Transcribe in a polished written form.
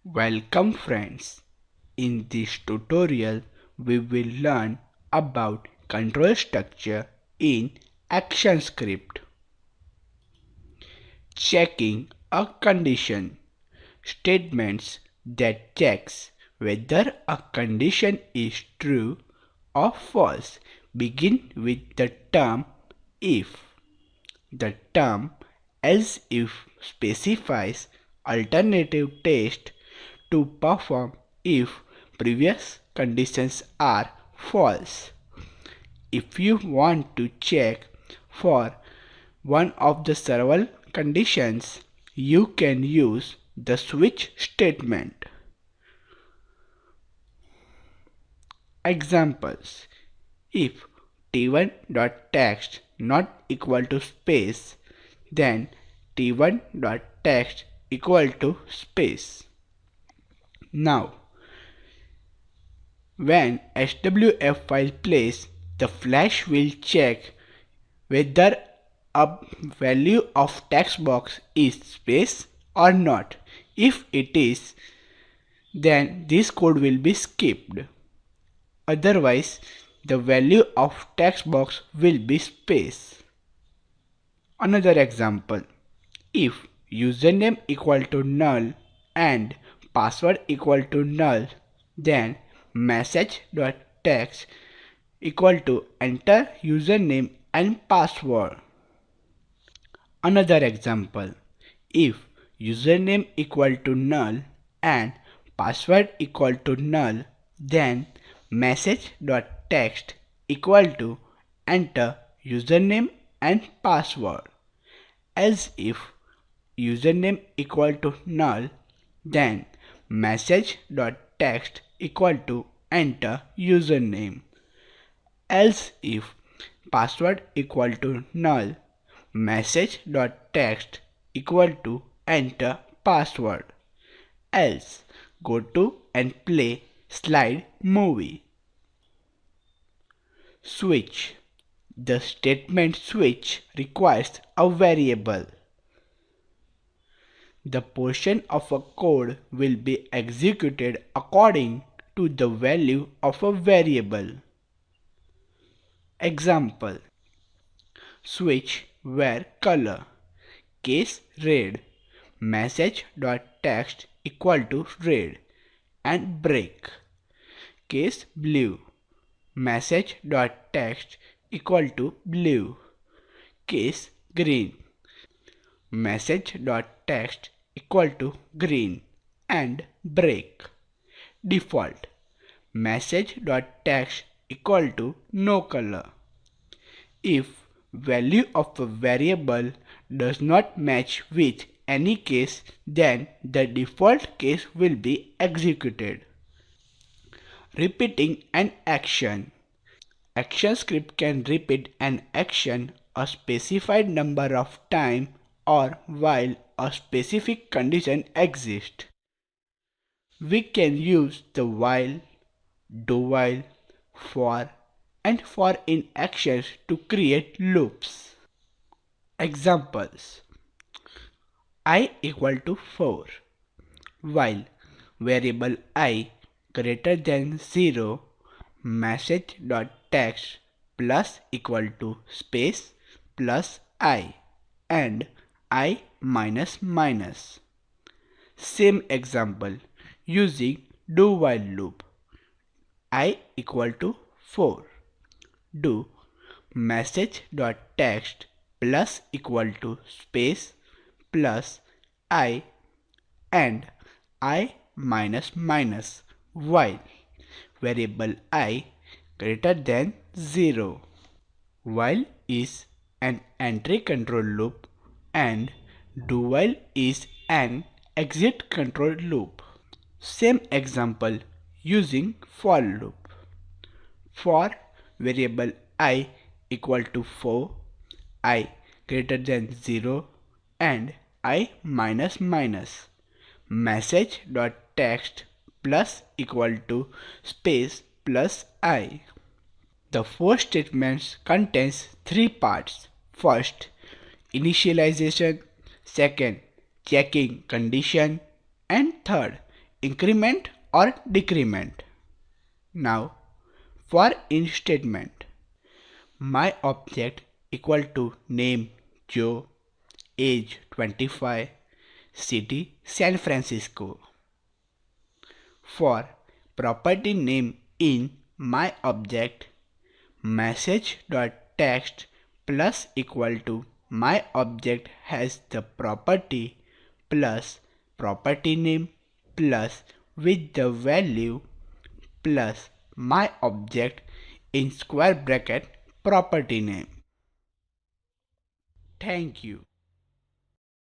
Welcome friends. In this tutorial, we will learn about control structure in ActionScript. Checking a condition. Statements that checks whether a condition is true or false begin with the term if. The term else if specifies alternative test to perform if previous conditions are false. If you want to check for one of the several conditions, you can use the switch statement. Examples: if t1.text not equal to space, then t1.text equal to space. Now, when SWF file plays, the flash will check whether a value of text box is space or not. If it is, then this code will be skipped. Otherwise, the value of text box will be space. Another example: if username equal to null and password equal to null, then message.text equal to enter username and password. Another example: if username equal to null and password equal to null, then message.text equal to enter username and password. Else if username equal to null, then message.text equal to enter username. Else if password equal to null, message.text equal to enter password. Else go to and play slide movie. Switch. The statement switch requires a variable. The portion of a code will be executed according to the value of a variable. Example: switch where color, case red, message.text equal to red, and break, case blue, message.text equal to blue, case green, message.text equal to green, and break. Default: message.text equal to no color. If value of a variable does not match with any case, then the default case will be executed. Repeating an action. ActionScript can repeat an action a specified number of times or while a specific condition exists. We can use the while, do while, for, and for in actions to create loops. Examples: I equal to 4, while variable I greater than 0, message.text plus equal to space plus I, and I minus minus. Same example using do while loop. I equal to 4, do message.text plus equal to space plus I and I minus minus while variable I greater than 0. While is an entry control loop and do while is an exit control loop. Same example using for loop. For variable I equal to 4, I greater than 0, and I minus minus, message.text plus equal to space plus I. The for statements contains three parts. First, initialization. Second, checking condition. And third, increment or decrement. Now for in statement, my object equal to name Joe, age 25, city San Francisco. For property name in my object, message.text plus equal to my object has the property plus property name plus with the value plus my object in square bracket property name. Thank you.